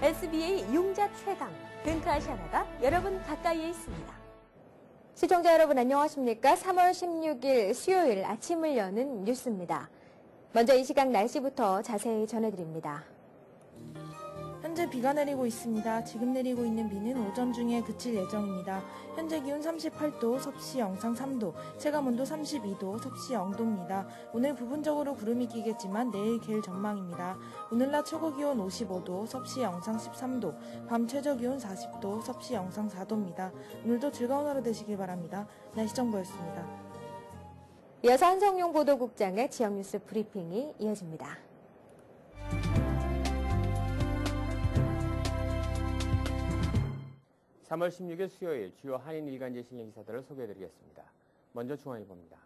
SBA 용자 최강 뱅크아시아나가 여러분 가까이에 있습니다. 시청자 여러분 안녕하십니까? 3월 16일 수요일 아침을 여는 뉴스입니다. 먼저 이 시각 날씨부터 자세히 전해드립니다. 현재 비가 내리고 있습니다. 지금 내리고 있는 비는 오전 중에 그칠 예정입니다. 현재 기온 38도, 섭씨 영상 3도, 체감온도 32도, 섭씨 0도입니다. 오늘 부분적으로 구름이 끼겠지만 내일 개일 전망입니다. 오늘 낮 최고 기온 55도, 섭씨 영상 13도, 밤 최저 기온 40도, 섭씨 영상 4도입니다. 오늘도 즐거운 하루 되시길 바랍니다. 날씨 정보였습니다. 이어서 한성용 보도국장의 지역 뉴스 브리핑이 이어집니다. 3월 16일 수요일 주요 한인 일간지 실린 기사들을 소개해드리겠습니다. 먼저 중앙일보입니다.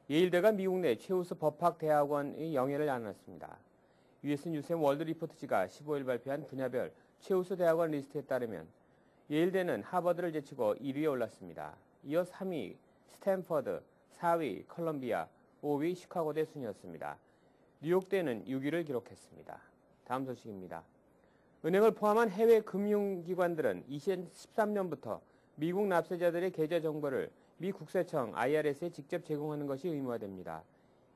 예일대가 미국 내 최우수 법학대학원의 영예를 나눴습니다. US 뉴스 월드 리포트지가 15일 발표한 분야별 최우수 대학원 리스트에 따르면 예일대는 하버드를 제치고 1위에 올랐습니다. 이어 3위 스탠퍼드, 4위 컬럼비아, 5위 시카고대 순이었습니다. 뉴욕대는 6위를 기록했습니다. 다음 소식입니다. 은행을 포함한 해외 금융기관들은 2013년부터 미국 납세자들의 계좌 정보를 미 국세청 IRS에 직접 제공하는 것이 의무화됩니다.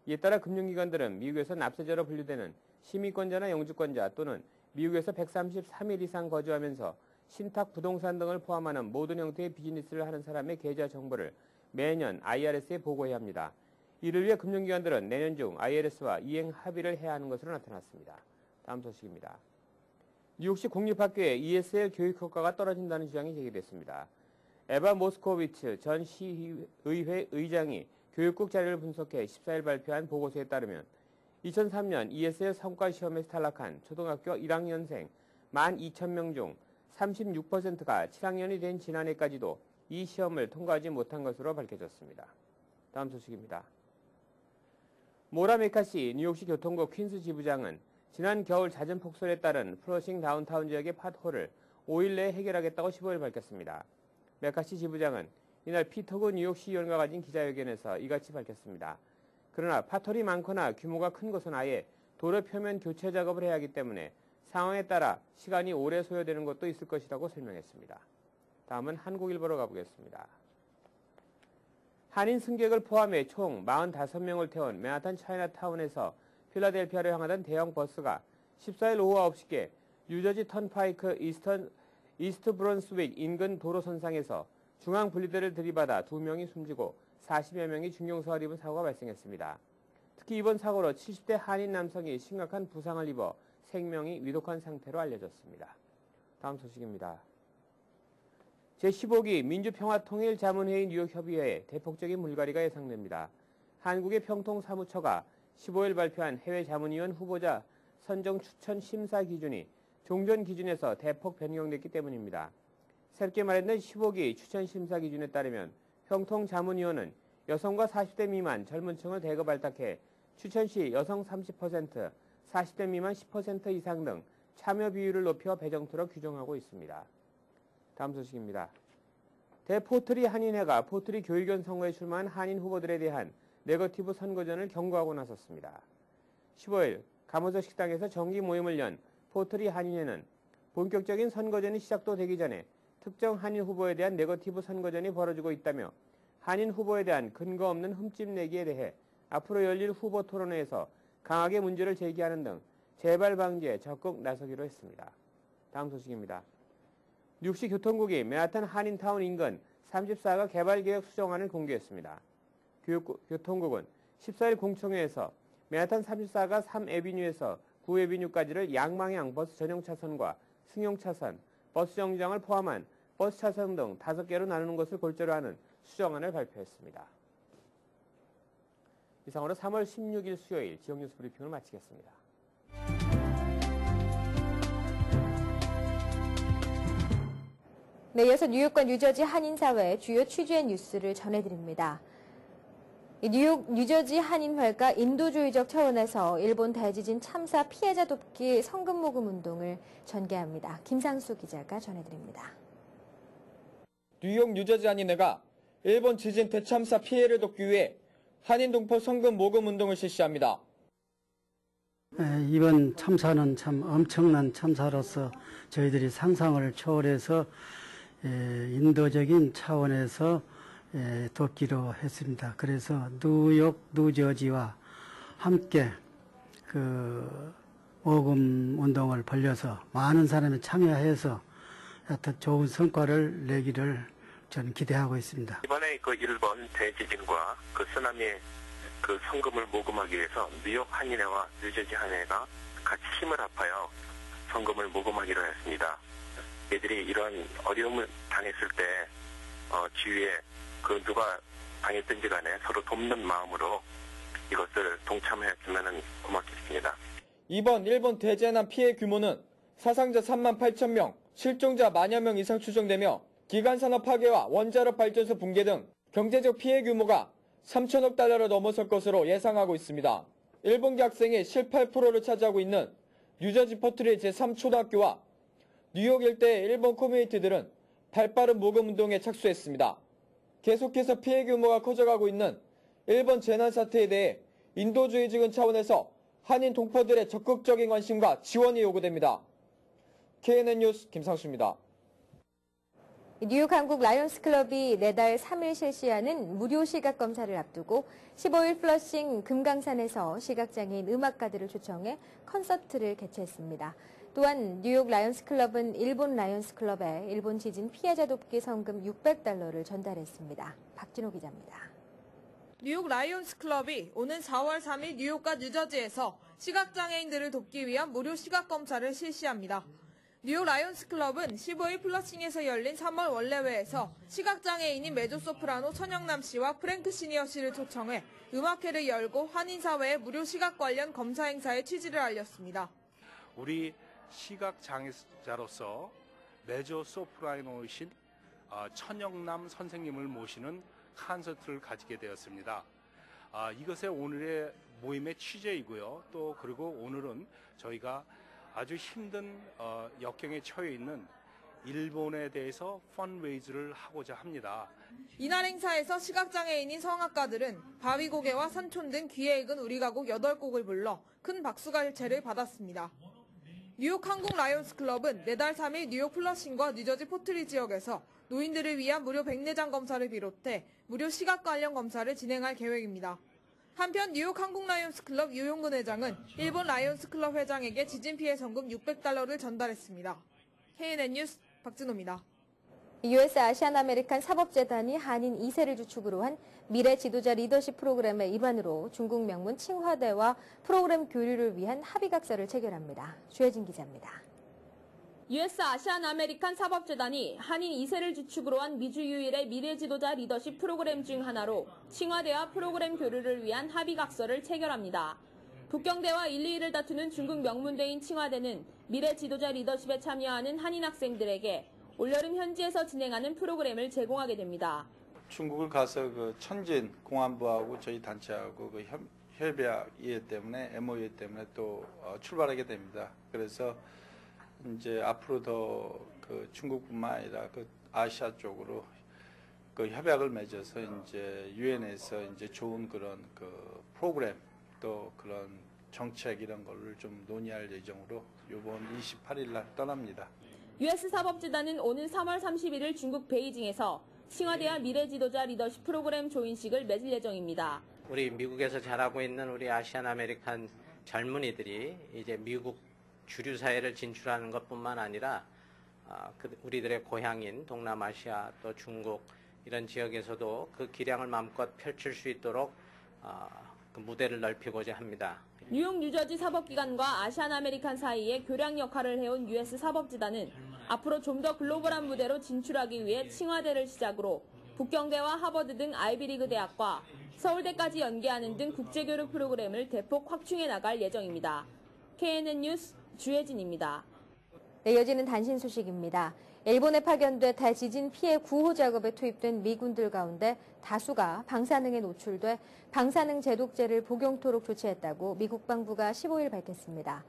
이에 따라 금융기관들은 미국에서 납세자로 분류되는 시민권자나 영주권자 또는 미국에서 133일 이상 거주하면서 신탁, 부동산 등을 포함하는 모든 형태의 비즈니스를 하는 사람의 계좌 정보를 매년 IRS에 보고해야 합니다. 이를 위해 금융기관들은 내년 중 IRS와 이행 합의를 해야 하는 것으로 나타났습니다. 다음 소식입니다. 뉴욕시 공립학교의 ESL 교육 효과가 떨어진다는 주장이 제기됐습니다. 에바 모스코비츠 전 시의회 의장이 교육국 자료를 분석해 14일 발표한 보고서에 따르면 2003년 ESL 성과 시험에서 탈락한 초등학교 1학년생 12,000명 중 36%가 7학년이 된 지난해까지도 이 시험을 통과하지 못한 것으로 밝혀졌습니다. 다음 소식입니다. 모라 메카시 뉴욕시 교통국 퀸스 지부장은 지난 겨울 잦은 폭설에 따른 플러싱 다운타운 지역의 팟홀을 5일 내에 해결하겠다고 15일 밝혔습니다. 메카시 지부장은 이날 피터구 뉴욕시의원과 가진 기자회견에서 이같이 밝혔습니다. 그러나 팟홀이 많거나 규모가 큰 곳은 아예 도로 표면 교체 작업을 해야 하기 때문에 상황에 따라 시간이 오래 소요되는 것도 있을 것이라고 설명했습니다. 다음은 한국일보로 가보겠습니다. 한인 승객을 포함해 총 45명을 태운 맨하탄 차이나타운에서 필라델피아를 향하던 대형 버스가 14일 오후 9시께 뉴저지 턴파이크 이스트 브론스윅 인근 도로선상에서 중앙 분리대를 들이받아 2명이 숨지고 40여 명이 중경사를 입은 사고가 발생했습니다. 특히 이번 사고로 70대 한인 남성이 심각한 부상을 입어 생명이 위독한 상태로 알려졌습니다. 다음 소식입니다. 제15기 민주평화통일자문회의 뉴욕협의회에 대폭적인 물갈이가 예상됩니다. 한국의 평통사무처가 15일 발표한 해외 자문위원 후보자 선정 추천 심사 기준이 종전 기준에서 대폭 변경됐기 때문입니다. 새롭게 마련된 15기 추천 심사 기준에 따르면 평통 자문위원은 여성과 40대 미만 젊은 층을 대거 발탁해 추천 시 여성 30%, 40대 미만 10% 이상 등 참여 비율을 높여 배정토록 규정하고 있습니다. 다음 소식입니다. 대포트리 한인회가 포트리 교육위원 선거에 출마한 한인 후보들에 대한 네거티브 선거전을 경고하고 나섰습니다. 15일 감호석 식당에서 정기 모임을 연 포트리 한인회는 본격적인 선거전이 시작도 되기 전에 특정 한인 후보에 대한 네거티브 선거전이 벌어지고 있다며 한인 후보에 대한 근거 없는 흠집 내기에 대해 앞으로 열릴 후보 토론회에서 강하게 문제를 제기하는 등 재발 방지에 적극 나서기로 했습니다. 다음 소식입니다. 뉴욕시 교통국이 맨하탄 한인타운 인근 34가 개발계획 수정안을 공개했습니다. 교통국은 14일 공청회에서 맨하탄 34가 3에비뉴에서 9에비뉴까지를 양방향 버스 전용 차선과 승용 차선, 버스 정류장을 포함한 버스 차선 등 5개로 나누는 것을 골자로 하는 수정안을 발표했습니다. 이상으로 3월 16일 수요일 지역 뉴스 브리핑을 마치겠습니다. 네, 이어서 뉴욕과 뉴저지 한인사회의 주요 취재 뉴스를 전해드립니다. 뉴저지 한인회가 인도주의적 차원에서 일본 대지진 참사 피해자 돕기 성금 모금 운동을 전개합니다. 김상수 기자가 전해드립니다. 뉴욕 뉴저지 한인회가 일본 지진 대참사 피해를 돕기 위해 한인 동포 성금 모금 운동을 실시합니다. 이번 참사는 참 엄청난 참사로서 저희들이 상상을 초월해서 인도적인 차원에서 돕기로 했습니다. 그래서 뉴욕, 뉴저지와 함께 그 모금 운동을 벌려서 많은 사람이 참여해서 하여튼 좋은 성과를 내기를 저는 기대하고 있습니다. 이번에 그 일본 대지진과 그 쓰나미의 그 성금을 모금하기 위해서 뉴욕 한인회와 뉴저지 한인회가 같이 힘을 합하여 성금을 모금하기로 했습니다. 얘들이 이런 어려움을 당했을 때 주위에 그 누가 당했든지 간에 서로 돕는 마음으로 이것을 동참했으면 고맙겠습니다. 이번 일본 대재난 피해 규모는 사상자 3만 8천 명, 실종자 만여 명 이상 추정되며 기간산업 파괴와 원자력 발전소 붕괴 등 경제적 피해 규모가 3천억 달러를 넘어설 것으로 예상하고 있습니다. 일본계 학생의 18%를 차지하고 있는 뉴저지 퍼트리 제3초등학교와 뉴욕 일대의 일본 커뮤니티들은 발빠른 모금 운동에 착수했습니다. 계속해서 피해 규모가 커져가고 있는 일본 재난 사태에 대해 인도주의 지원 차원에서 한인 동포들의 적극적인 관심과 지원이 요구됩니다. KNN 뉴스 김상수입니다. 뉴욕 한국 라이온스 클럽이 내달 3일 실시하는 무료 시각 검사를 앞두고 15일 플러싱 금강산에서 시각장애인 음악가들을 초청해 콘서트를 개최했습니다. 또한 뉴욕 라이온스 클럽은 일본 라이온스 클럽에 일본 지진 피해자 돕기 성금 600달러를 전달했습니다. 박진호 기자입니다. 뉴욕 라이온스 클럽이 오는 4월 3일 뉴욕과 뉴저지에서 시각장애인들을 돕기 위한 무료 시각검사를 실시합니다. 뉴욕 라이온스 클럽은 15일 플러싱에서 열린 3월 원래회에서 시각장애인인 메조소프라노 천영남 씨와 프랭크 시니어 씨를 초청해 음악회를 열고 한인사회에 무료 시각 관련 검사 행사의 취지를 알렸습니다. 우리 시각장애자로서 메조소프라노이신 천영남 선생님을 모시는 콘서트를 가지게 되었습니다. 이것의 오늘의 모임의 취재이고요. 또 그리고 오늘은 저희가 아주 힘든 역경에 처해 있는 일본에 대해서 펀레이즈를 하고자 합니다. 이날 행사에서 시각장애인인 성악가들은 바위고개와 산촌 등 귀에 익은 우리 가곡 8곡을 불러 큰 박수갈채를 받았습니다. 뉴욕 한국 라이온스 클럽은 내달 3일 뉴욕 플러싱과 뉴저지 포트리 지역에서 노인들을 위한 무료 백내장 검사를 비롯해 무료 시각 관련 검사를 진행할 계획입니다. 한편 뉴욕 한국 라이온스 클럽 유용근 회장은 일본 라이온스 클럽 회장에게 지진 피해 성금 600달러를 전달했습니다. KNN 뉴스 박진호입니다. US 아시안 아메리칸 사법재단이 한인 2세를 주축으로 한 미래 지도자 리더십 프로그램의 일환으로 중국 명문 칭화대와 프로그램 교류를 위한 합의각서를 체결합니다. 주혜진 기자입니다. US 아시안 아메리칸 사법재단이 한인 2세를 주축으로 한 미주 유일의 미래 지도자 리더십 프로그램 중 하나로 칭화대와 프로그램 교류를 위한 합의각서를 체결합니다. 북경대와 1, 2위를 다투는 중국 명문대인 칭화대는 미래 지도자 리더십에 참여하는 한인 학생들에게 올여름 현지에서 진행하는 프로그램을 제공하게 됩니다. 중국을 가서 그 천진 공안부하고 저희 단체하고 그 협약 이해 때문에 MOU 때문에 또 출발하게 됩니다. 그래서 이제 앞으로 더 그 중국뿐만 아니라 그 아시아 쪽으로 그 협약을 맺어서 이제 유엔에서 이제 좋은 그런 그 프로그램 또 그런 정책 이런 거를 좀 논의할 예정으로 이번 28일 날 떠납니다. US 사법재단은 오는 3월 31일 중국 베이징에서 칭화대와 미래 지도자 리더십 프로그램 조인식을 맺을 예정입니다. 우리 미국에서 자라고 있는 우리 아시안 아메리칸 젊은이들이 이제 미국 주류 사회를 진출하는 것뿐만 아니라 우리들의 고향인 동남아시아 또 중국 이런 지역에서도 그 기량을 마음껏 펼칠 수 있도록 그 무대를 넓히고자 합니다. 뉴욕 뉴저지 사법기관과 아시안 아메리칸 사이에 교량 역할을 해온 US 사법재단은 앞으로 좀 더 글로벌한 무대로 진출하기 위해 칭화대를 시작으로 북경대와 하버드 등 아이비리그 대학과 서울대까지 연계하는 등 국제교류 프로그램을 대폭 확충해 나갈 예정입니다. KNN 뉴스 주혜진입니다. 네, 이어지는 단신 소식입니다. 일본에 파견돼 대지진 피해 구호 작업에 투입된 미군들 가운데 다수가 방사능에 노출돼 방사능 제독제를 복용토록 조치했다고 미 국방부가 15일 밝혔습니다.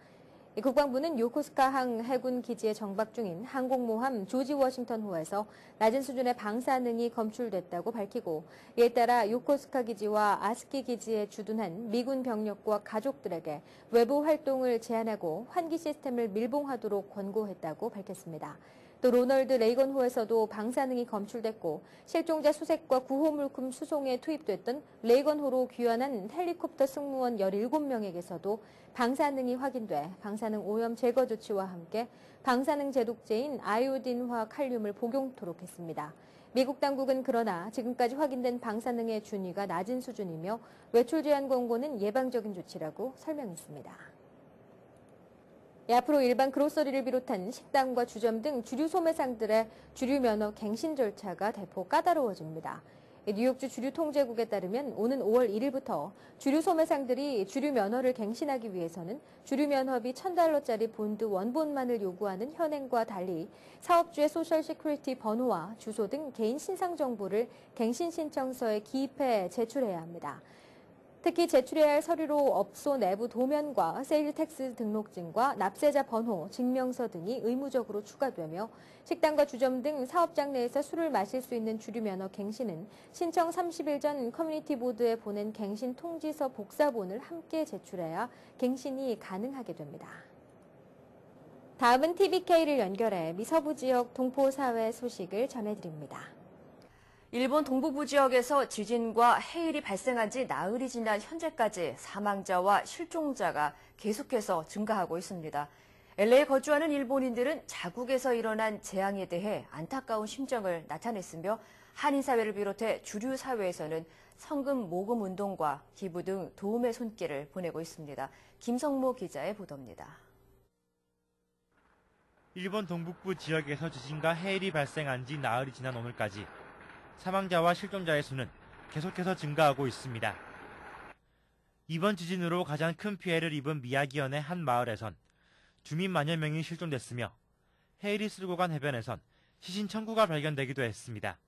국방부는 요코스카항 해군 기지에 정박 중인 항공모함 조지 워싱턴호에서 낮은 수준의 방사능이 검출됐다고 밝히고, 이에 따라 요코스카 기지와 아스키 기지에 주둔한 미군 병력과 가족들에게 외부 활동을 제한하고 환기 시스템을 밀봉하도록 권고했다고 밝혔습니다. 또 로널드 레이건호에서도 방사능이 검출됐고, 실종자 수색과 구호물품 수송에 투입됐던 레이건호로 귀환한 헬리콥터 승무원 17명에게서도 방사능이 확인돼 방사능 오염 제거 조치와 함께 방사능 제독제인 아이오딘화 칼륨을 복용토록 했습니다. 미국 당국은 그러나 지금까지 확인된 방사능의 준위가 낮은 수준이며 외출 제한 권고는 예방적인 조치라고 설명했습니다. 앞으로 일반 그로서리를 비롯한 식당과 주점 등 주류 소매상들의 주류 면허 갱신 절차가 대폭 까다로워집니다. 뉴욕주 주류통제국에 따르면 오는 5월 1일부터 주류 소매상들이 주류 면허를 갱신하기 위해서는 주류 면허비 $1,000짜리 본드 원본만을 요구하는 현행과 달리 사업주의 소셜 시큐리티 번호와 주소 등 개인 신상 정보를 갱신 신청서에 기입해 제출해야 합니다. 특히 제출해야 할 서류로 업소 내부 도면과 세일 텍스 등록증과 납세자 번호, 증명서 등이 의무적으로 추가되며, 식당과 주점 등 사업장 내에서 술을 마실 수 있는 주류 면허 갱신은 신청 30일 전 커뮤니티 보드에 보낸 갱신 통지서 복사본을 함께 제출해야 갱신이 가능하게 됩니다. 다음은 TVK를 연결해 미서부 지역 동포사회 소식을 전해드립니다. 일본 동북부 지역에서 지진과 해일이 발생한 지 나흘이 지난 현재까지 사망자와 실종자가 계속해서 증가하고 있습니다. LA에 거주하는 일본인들은 자국에서 일어난 재앙에 대해 안타까운 심정을 나타냈으며, 한인사회를 비롯해 주류 사회에서는 성금 모금 운동과 기부 등 도움의 손길을 보내고 있습니다. 김성모 기자의 보도입니다. 일본 동북부 지역에서 지진과 해일이 발생한 지 나흘이 지난 오늘까지 사망자와 실종자의 수는 계속해서 증가하고 있습니다. 이번 지진으로 가장 큰 피해를 입은 미야기현의 한 마을에선 주민 만여 명이 실종됐으며, 해일이 쓸고 간 해변에선 시신 청구가 발견되기도 했습니다.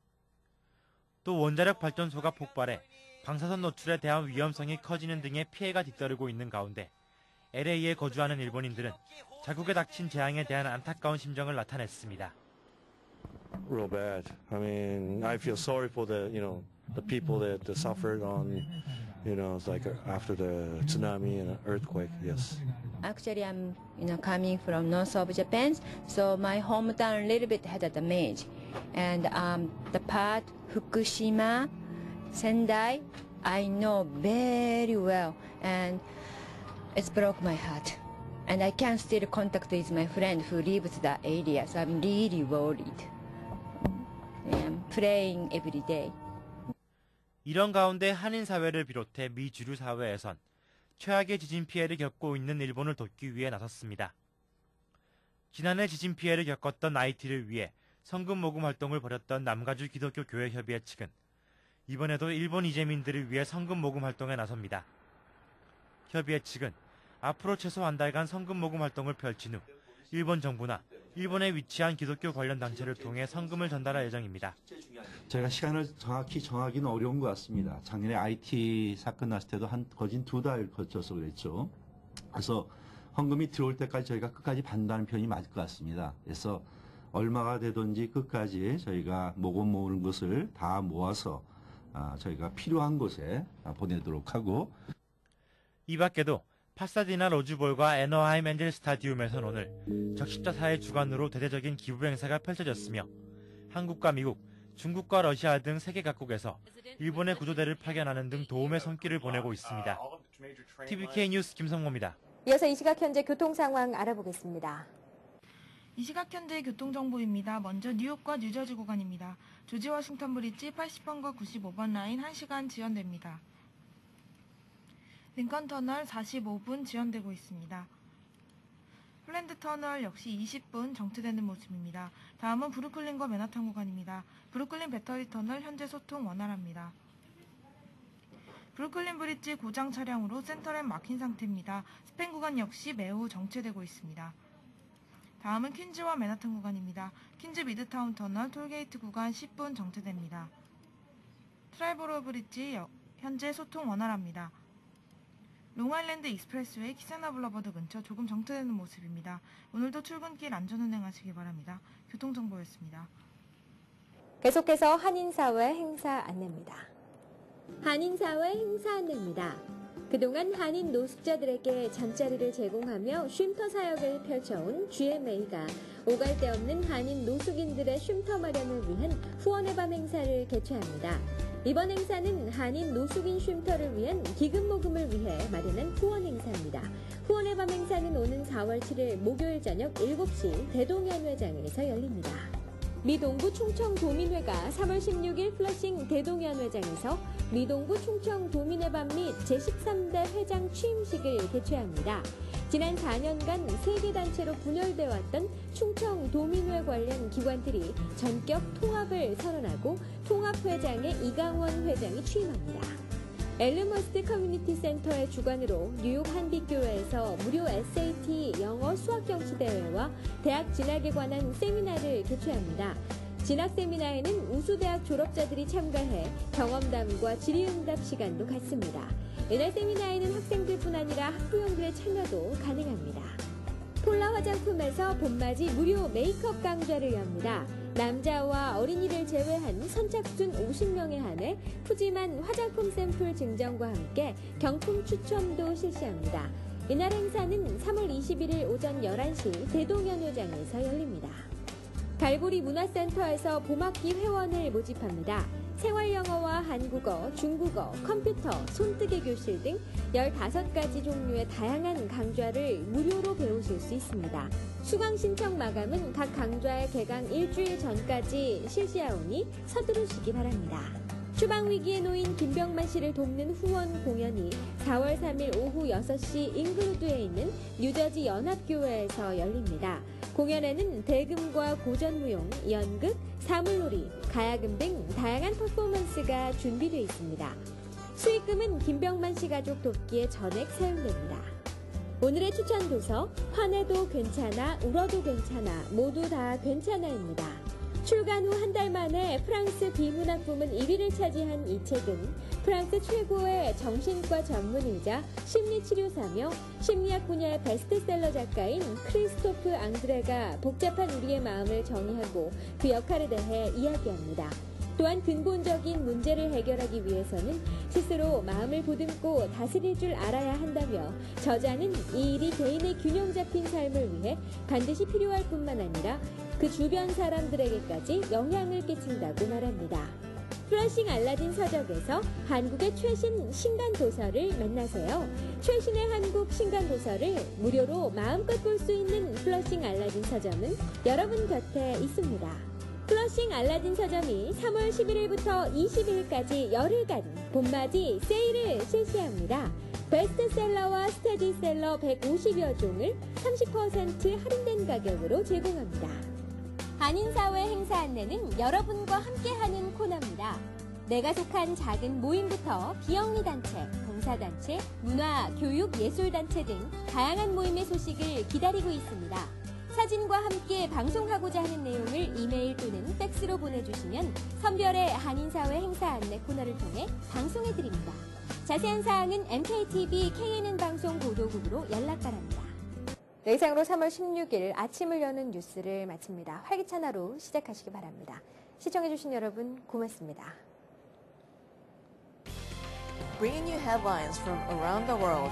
또 원자력 발전소가 폭발해 방사선 노출에 대한 위험성이 커지는 등의 피해가 뒤따르고 있는 가운데, LA에 거주하는 일본인들은 자국에 닥친 재앙에 대한 안타까운 심정을 나타냈습니다. Real bad. I mean, I feel sorry for the people that suffered on, it's like after the tsunami and earthquake. Yes. Actually, I'm coming from north of Japan, so my hometown a little bit had a damage, and the part Fukushima, Sendai, I know very well, and it's broke my heart. And I can still contact with my friend who lives that area, so I'm really worried. I'm praying every day. 이런 가운데 한인사회를 비롯해 미주류 사회에선 최악의 지진 피해를 겪고 있는 일본을 돕기 위해 나섰습니다. 지난해 지진 피해를 겪었던 IT를 위해 성금 모금 활동을 벌였던 남가주 기독교 교회 협의회 측은 이번에도 일본 이재민들을 위해 성금 모금 활동에 나섭니다. 협의회 측은 앞으로 최소 한 달간 성금 모금 활동을 펼친 후 일본 정부나 일본에 위치한 기독교 관련 단체를 통해 성금을 전달할 예정입니다. 저희가 시간을 정확히 정하기는 어려운 것 같습니다. 작년에 IT 사건 났을 때도 거진 2달 거쳐서 그랬죠. 그래서 헌금이 들어올 때까지 저희가 끝까지 반다는 표현이 맞을 것 같습니다. 그래서 얼마가 되든지 끝까지 저희가 모으는 것을 다 모아서 저희가 필요한 곳에 보내도록 하고, 이 밖에도 파사디나 로즈볼과 애너하임 엔젤 스타디움에선 오늘 적십자 사회 주관으로 대대적인 기부 행사가 펼쳐졌으며, 한국과 미국, 중국과 러시아 등 세계 각국에서 일본의 구조대를 파견하는 등 도움의 손길을 보내고 있습니다. TVK 뉴스 김성모입니다. 이어서 이 시각 현재 교통 상황 알아보겠습니다. 이 시각 현재 교통정보입니다. 먼저 뉴욕과 뉴저지 구간입니다. 조지 워싱턴 브리지 80번과 95번 라인 1시간 지연됩니다. 링컨 터널 45분 지연되고 있습니다. 플랜드 터널 역시 20분 정체되는 모습입니다. 다음은 브루클린과 맨하탄 구간입니다. 브루클린 배터리 터널 현재 소통 원활합니다. 브루클린 브릿지 고장 차량으로 센터램 막힌 상태입니다. 스펜 구간 역시 매우 정체되고 있습니다. 다음은 퀸즈와 맨하탄 구간입니다. 퀸즈 미드타운 터널 톨게이트 구간 10분 정체됩니다. 트라이버로 브릿지 현재 소통 원활합니다. 롱아일랜드 익스프레스웨이 키세나 블러버드 근처 조금 정체되는 모습입니다. 오늘도 출근길 안전운행하시기 바랍니다. 교통정보였습니다. 계속해서 한인사회 행사 안내입니다. 한인사회 행사 안내입니다. 그동안 한인 노숙자들에게 잠자리를 제공하며 쉼터 사역을 펼쳐온 GMA가 오갈 데 없는 한인 노숙인들의 쉼터 마련을 위한 후원의 밤 행사를 개최합니다. 이번 행사는 한인 노숙인 쉼터를 위한 기금 모금을 위해 마련한 후원 행사입니다. 후원의 밤 행사는 오는 4월 7일 목요일 저녁 7시 대동연회장에서 열립니다. 미동구 충청도민회가 3월 16일 플러싱 대동연회장에서 미동구 충청도민회 밤 및 제13대 회장 취임식을 개최합니다. 지난 4년간 3개 단체로 분열되어 왔던 충청도민회 관련 기관들이 전격 통합을 선언하고 통합회장에 이강원 회장이 취임합니다. 엘르머스트 커뮤니티 센터의 주관으로 뉴욕 한빛교회에서 무료 SAT 영어 수학경시대회와 대학 진학에 관한 세미나를 개최합니다. 진학 세미나에는 우수대학 졸업자들이 참가해 경험담과 질의응답 시간도 갖습니다. 이날 세미나에는 학생들뿐 아니라 학부형들의 참여도 가능합니다. 폴라 화장품에서 봄맞이 무료 메이크업 강좌를 엽니다. 남자와 어린이를 제외한 선착순 50명에 한해 푸짐한 화장품 샘플 증정과 함께 경품 추첨도 실시합니다. 이날 행사는 3월 21일 오전 11시 대동연회장에서 열립니다. 갈보리 문화센터에서 봄학기 회원을 모집합니다. 생활영어와 한국어, 중국어, 컴퓨터, 손뜨개 교실 등 15가지 종류의 다양한 강좌를 무료로 배우실 수 있습니다. 수강 신청 마감은 각 강좌의 개강 일주일 전까지 실시하오니 서두르시기 바랍니다. 추방위기에 놓인 김병만 씨를 돕는 후원 공연이 4월 3일 오후 6시 잉그루드에 있는 뉴저지 연합교회에서 열립니다. 공연에는 대금과 고전무용, 연극, 사물놀이, 가야금 등 다양한 퍼포먼스가 준비되어 있습니다. 수익금은 김병만 씨 가족 돕기에 전액 사용됩니다. 오늘의 추천 도서, 화내도 괜찮아, 울어도 괜찮아, 모두 다 괜찮아입니다. 출간 후 한 달 만에 프랑스 비문학 부문 1위를 차지한 이 책은 프랑스 최고의 정신과 전문의이자 심리치료사며 심리학 분야의 베스트셀러 작가인 크리스토프 앙드레가 복잡한 우리의 마음을 정의하고 그 역할에 대해 이야기합니다. 또한 근본적인 문제를 해결하기 위해서는 스스로 마음을 보듬고 다스릴 줄 알아야 한다며 저자는 이 일이 개인의 균형 잡힌 삶을 위해 반드시 필요할 뿐만 아니라 그 주변 사람들에게까지 영향을 끼친다고 말합니다. 플러싱 알라딘 서적에서 한국의 최신 신간 도서를 만나세요. 최신의 한국 신간 도서를 무료로 마음껏 볼 수 있는 플러싱 알라딘 서점은 여러분 곁에 있습니다. 플러싱 알라딘 서점이 3월 11일부터 20일까지 열흘간 봄맞이 세일을 실시합니다. 베스트셀러와 스테디셀러 150여 종을 30% 할인된 가격으로 제공합니다. 한인사회 행사 안내는 여러분과 함께하는 코너입니다. 내가 속한 작은 모임부터 비영리 단체, 봉사단체, 문화, 교육, 예술단체 등 다양한 모임의 소식을 기다리고 있습니다. 사진과 함께 방송하고자 하는 내용을 이메일 또는 팩스로 보내주시면 선별의 한인사회 행사 안내 코너를 통해 방송해드립니다. 자세한 사항은 MKTV KNN 방송 보도국으로 연락 바랍니다. 네, 이상으로 3월 16일 아침을 여는 뉴스를 마칩니다. 활기찬 하루 시작하시기 바랍니다. 시청해주신 여러분 고맙습니다. Bringing you headlines from around the world.